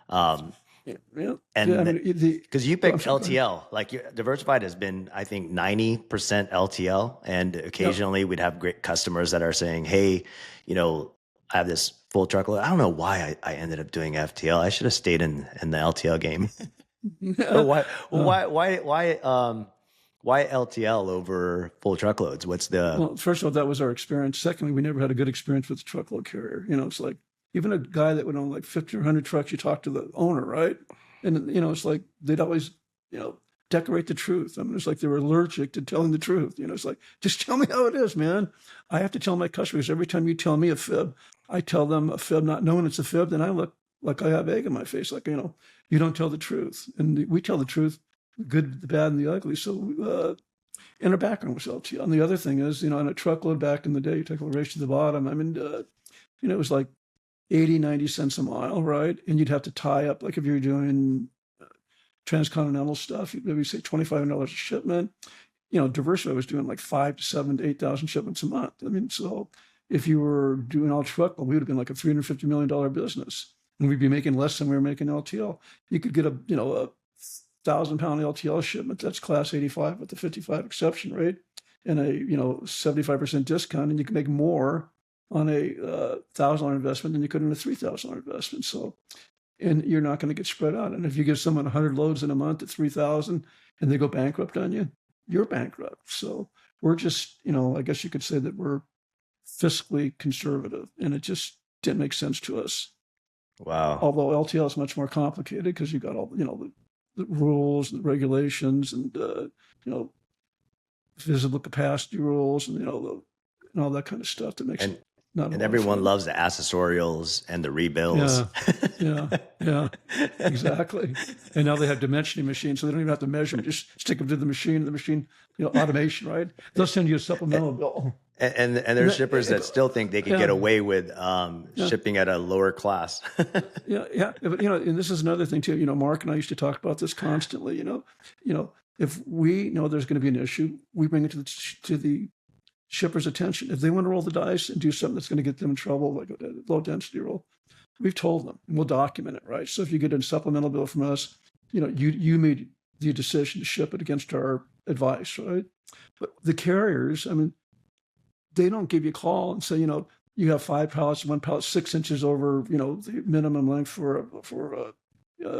Um, Yeah. Yeah. and I mean, because you I'm picked sorry, go ahead. LTL, like Diversified has been, I think, 90% LTL, and Yep. occasionally we'd have great customers that are saying, "Hey, I have this full truckload." I don't know why I ended up doing FTL. I should have stayed in the LTL game. But why Uh, why LTL over full truckloads? What's the Well, first of all, that was our experience. Secondly, we never had a good experience with the truckload carrier. It's like even a guy that would own like 50 or 100 trucks, you talk to the owner, right? And, it's like they'd always, decorate the truth. I mean, it's like they were allergic to telling the truth. It's like, just tell me how it is, man. I have to tell my customers every time you tell me a fib, I tell them a fib, not knowing it's a fib, then I look like I have egg in my face. Like, you don't tell the truth. And we tell the truth, the good, the bad, and the ugly. So, and our background was LTL. And the other thing is, on a truckload back in the day, you take a race to the bottom. I mean, it was like 80, 90 cents a mile, right? And you'd have to tie up, like if you're doing transcontinental stuff, you'd maybe say $25 a shipment. Diversified was doing like 5 to 7 to 8,000 shipments a month. I mean, so if you were doing all truckload, we would have been like a $350 million business, and we'd be making less than we were making LTL. You could get a 1,000-pound LTL shipment that's class 85 with the 55 exception rate and a 75% discount, and you can make more on a $1,000 investment than you could in a $3,000 investment. So, and you're not going to get spread out. And if you give someone 100 loads in a month at 3,000 and they go bankrupt on you, you're bankrupt. So we're just, I guess you could say that we're fiscally conservative, and it just didn't make sense to us. Wow. Although LTL is much more complicated because you got all, the rules, the regulations, and, visible capacity rules, and, and all that kind of stuff that makes And it not. and everyone loves the accessorials and the rebills. Yeah, exactly. And now they have dimensioning machines, so they don't even have to measure them. Just stick them to the machine, automation, right? They'll send you a supplemental bill. And there's shippers that still think they could get away with shipping at a lower class. Yeah. But, and this is another thing too, Mark and I used to talk about this constantly, if we know there's going to be an issue, we bring it to the shipper's attention. If they want to roll the dice and do something that's going to get them in trouble, like a low density roll, we've told them, and we'll document it, right? So if you get a supplemental bill from us, you made the decision to ship it against our advice, right? But the carriers, I mean, they don't give you a call and say, you have 5 pallets, 1 pallet 6 inches over, the minimum length for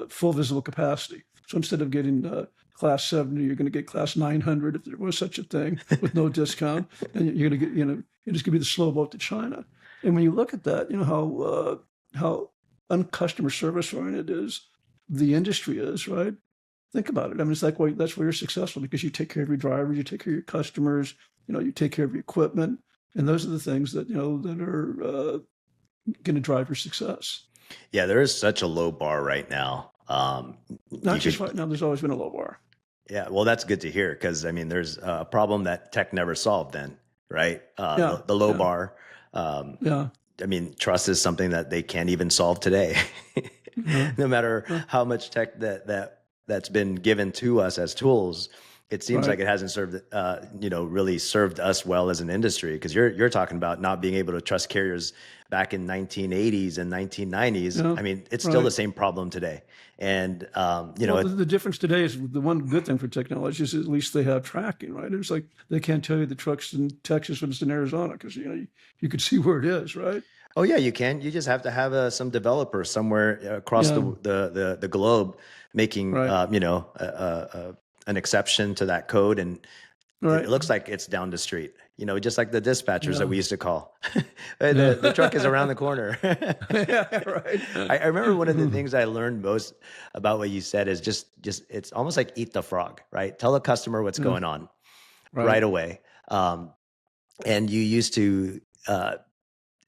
full visible capacity. So instead of getting class 70, you're going to get class 900 if there was such a thing with no discount, and you're going to get, you're just going to be the slow boat to China. And when you look at that, how uncustomer service oriented is the industry is, right? Think about it. I mean, it's like, that's why you're successful, because you take care of your drivers, you take care of your customers, you take care of your equipment, and those are the things that that are going to drive your success. Yeah, there is such a low bar right now. Not just right now. There's always been a low bar. Yeah, well, that's good to hear, because I mean, there's a problem that tech never solved. Then, right? The low bar. I mean, trust is something that they can't even solve today. No matter how much tech that's been given to us as tools, it seems like it hasn't served, really served us well as an industry. Because you're talking about not being able to trust carriers back in 1980s and 1990s. I mean, it's still the same problem today. And the difference today is, the one good thing for technology is at least they have tracking, right? It's like they can't tell you the truck's in Texas when it's in Arizona, because you could see where it is, right? Oh yeah, you can. You just have to have some developer somewhere across the globe making an exception to that code, and it looks like it's down the street. Just like the dispatchers that we used to call. The truck is around the corner. Right. I remember one of the things I learned most about what you said is just it's almost like eat the frog, right? Tell the customer what's going on right away. And you used to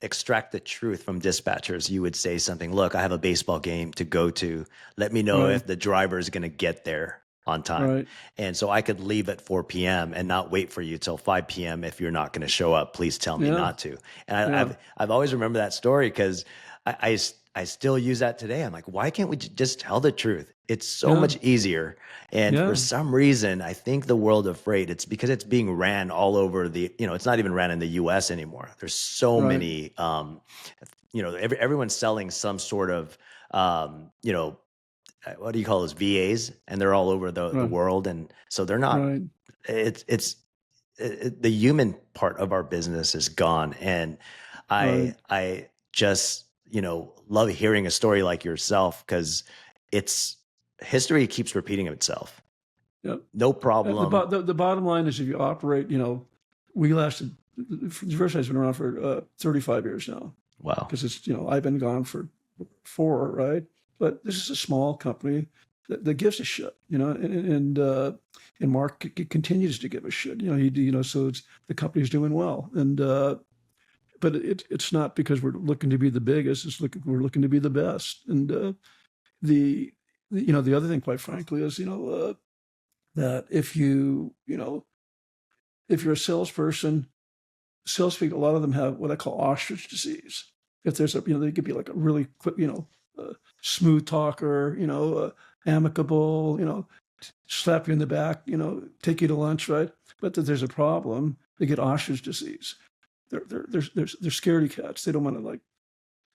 extract the truth from dispatchers. You would say something, look, I have a baseball game to go to. Let me know if the driver is going to get there on time. Right. And so I could leave at 4 p.m. and not wait for you till 5 p.m. If you're not going to show up, please tell me not to. And I've always remembered that story, because I still use that today. I'm like, why can't we just tell the truth? It's so much easier. And for some reason, I think the world of freight, it's because it's being ran all over it's not even ran in the US anymore. There's so many, everyone's selling some sort of, what do you call those, VAs? And they're all over the world. And so they're not, the human part of our business is gone. And I just, love hearing a story like yourself, because history keeps repeating itself. Yep. No problem. The bottom line is, if you operate, we lasted, Diversified's been around for 35 years now. Wow. Because it's, I've been gone for 4, right? But this is a small company that gives a shit, and Mark continues to give a shit. So the company's doing well, and but it's not because we're looking to be the biggest. We're looking to be the best, and the other thing, quite frankly, is that if you're a salesperson, salespeople, a lot of them have what I call ostrich disease. If there's they could be like a really quick, smooth talker, amicable, slap you in the back, take you to lunch, right? but that there's a problem. They get ostrich disease. They're scaredy cats. They don't want to like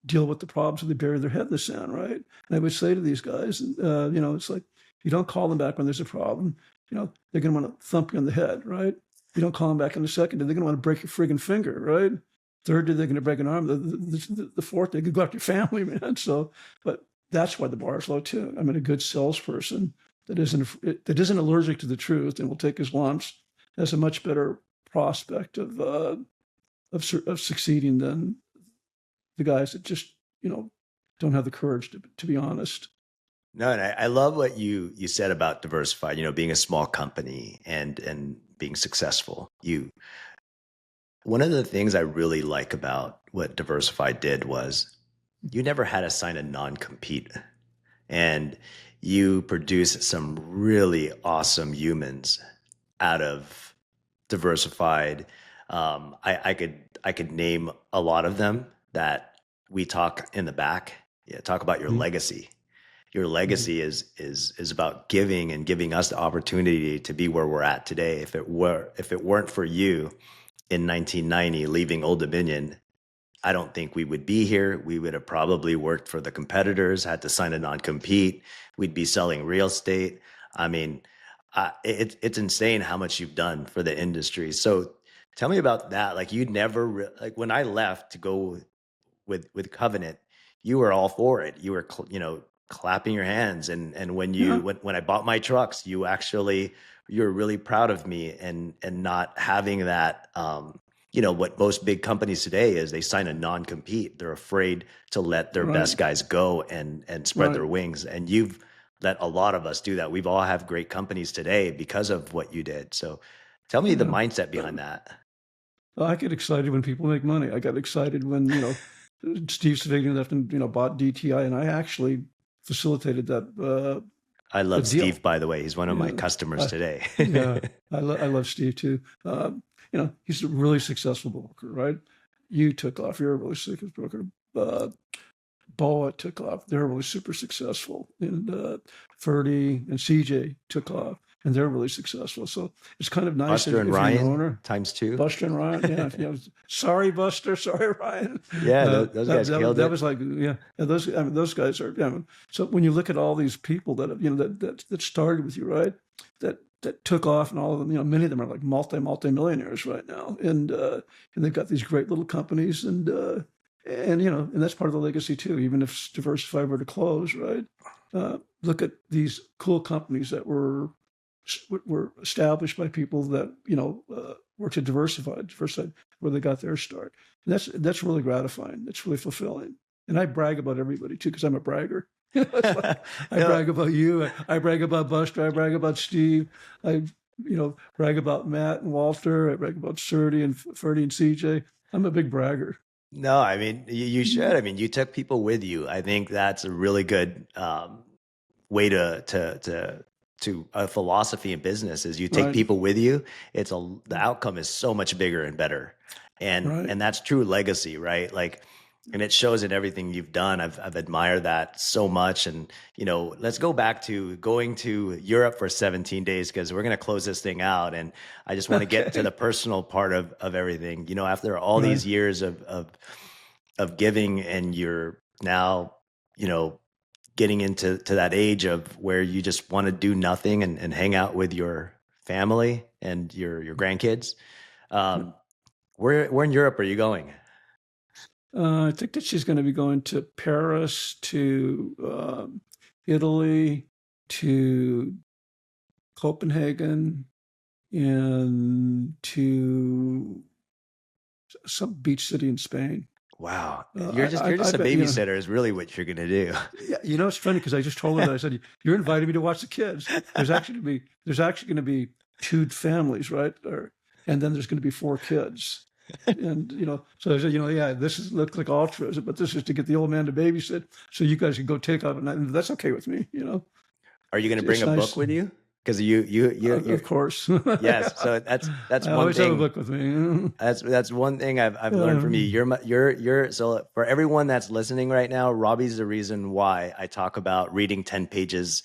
deal with the problems, so they bury their head in the sand, right? And I would say to these guys, it's like you don't call them back when there's a problem. They're going to want to thump you on the head, right? You don't call them back in the second, they're going to want to break your friggin' finger, right? Third, they're going to break an arm. The fourth, they could go after your family, man. So, but that's why the bar is low too. I mean, a good salesperson that isn't allergic to the truth and will take his lumps has a much better prospect of succeeding than the guys that just don't have the courage to be honest. No, and I love what you said about Diversified, being a small company and being successful. One of the things I really like about what Diversified did was you never had to sign a non-compete, and you produced some really awesome humans out of Diversified. I could name a lot of them that we talk in the back. Yeah, talk about your legacy. Your legacy is about giving and giving us the opportunity to be where we're at today. If it weren't for you in 1990 leaving Old Dominion, I don't think we would be here. We would have probably worked for the competitors, had to sign a non-compete. We'd be selling real estate. I mean, it's insane how much you've done for the industry. So tell me about that. Like you'd never like when I left to go with Covenant, you were all for it. You were clapping your hands, and when I bought my trucks, you were really proud of me, and not having that. What most big companies today is they sign a non-compete. They're afraid to let their best guys go and spread their wings. And you've let a lot of us do that. We've all have great companies today because of what you did. So tell me the mindset behind that. I get excited when people make money. I got excited when, Steve Savigny left and, bought DTI, and I actually facilitated that. I love Steve, by the way. He's one of my customers today. Yeah, I love Steve too. He's a really successful broker, right? You took off. You're a really successful broker. BOA took off. They're really super successful. And Ferdy and CJ took off, and they're really successful. So it's kind of nice. Buster and Ryan times two. Buster and Ryan, yeah. Sorry, Buster. Sorry, Ryan. Yeah, those guys killed it. That was like, yeah. Those guys are. So when you look at all these people that that started with you, right? That took off, and all of them, many of them are like multi-millionaires right now, and they've got these great little companies, and that's part of the legacy too. Even if Diversified were to close, right? Look at these cool companies that were established by people that were to Diversified, where they got their start. And that's really gratifying. That's really fulfilling. And I brag about everybody too, because I'm a bragger. I brag about you. I brag about Buster. I brag about Steve. I brag about Matt and Walter. I brag about Ferdy and CJ. I'm a big bragger. No, I mean, you should. I mean, you took people with you. I think that's a really good way to a philosophy in business is you take people with you. The outcome is so much bigger and better. And that's true legacy, right? Like, and it shows in everything you've done. I've admired that so much. And, let's go back to going to Europe for 17 days, because we're going to close this thing out. And I just want to get to the personal part of everything, after all these years of giving, and you're now, getting into that age of where you just want to do nothing and hang out with your family and your grandkids. Where in Europe are you going? I think that she's going to be going to Paris, to Italy, to Copenhagen, and to some beach city in Spain. Wow, you're just a babysitter is really what you're going to do. Yeah, it's funny because I just told her that. I said, "You're inviting me to watch the kids." There's actually going to be 2 families, right? And then there's going to be 4 kids. And so I said, this looks like altruism, but this is to get the old man to babysit, so you guys can go take off at night, and that's okay with me. Are you going to bring a book with you? Because you of course. Yes. So that's I one always thing. have a book with me. That's one thing I've learned from you. You're so for everyone that's listening right now, Robby's the reason why I talk about reading 10 pages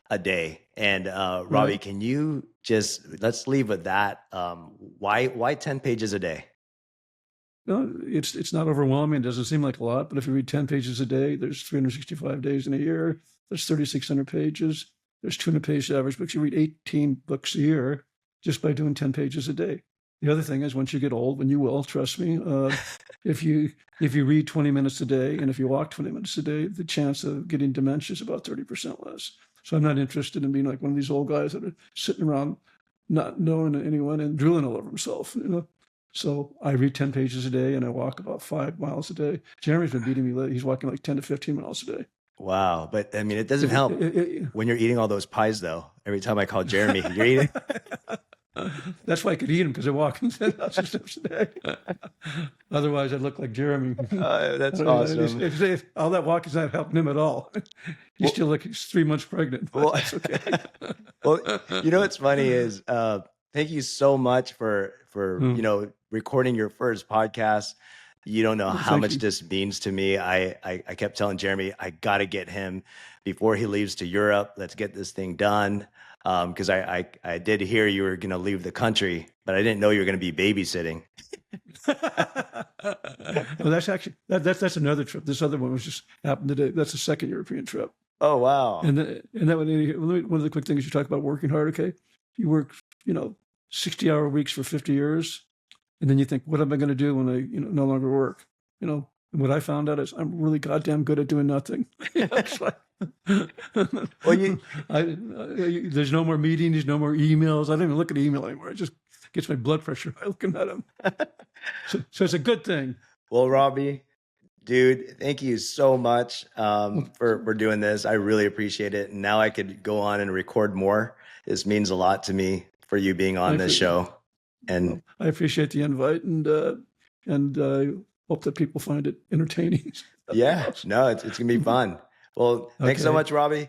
a day. And Robby, can you just let's leave with that. Why 10 pages a day? No, it's not overwhelming. It doesn't seem like a lot, but if you read 10 pages a day, there's 365 days in a year. There's 3,600 pages. There's 200 page average books. You read 18 books a year just by doing 10 pages a day. The other thing is, once you get old, when you will, trust me, if you read 20 minutes a day and if you walk 20 minutes a day, the chance of getting dementia is about 30% less. So I'm not interested in being like one of these old guys that are sitting around not knowing anyone and drooling all over himself. So I read 10 pages a day and I walk about 5 miles a day. Jeremy's been beating me lately. He's walking like 10 to 15 miles a day. Wow. But I mean, it doesn't help when you're eating all those pies, though. Every time I call Jeremy, you're eating. That's why I could eat them, because I walk 10,000 steps a day. Otherwise, I'd look like Jeremy. That's awesome. If all that walking is not helping him at all. He's still like he's 3 months pregnant. But that's okay. Well, what's funny is, thank you so much for recording your first podcast. You don't know how much this means to me. I kept telling Jeremy, I got to get him before he leaves to Europe. Let's get this thing done. Because I did hear you were going to leave the country, but I didn't know you were going to be babysitting. Well, that's actually that's another trip. This other one was just happened today. That's the second European trip. Oh wow! And that one of the quick things you talk about working hard. Okay, you work 60-hour weeks for 50 years, and then you think, what am I going to do when I no longer work? And what I found out is I'm really goddamn good at doing nothing. Well, there's no more meetings, no more emails. I don't even look at email anymore. It just gets my blood pressure high looking at them. So it's a good thing. Well, Robby, dude, thank you so much for doing this. I really appreciate it. And now I could go on and record more. This means a lot to me for you being on this show. And I appreciate the invite, and hope that people find it entertaining. Yeah, no, it's gonna be fun. Well, thanks so much, Robby.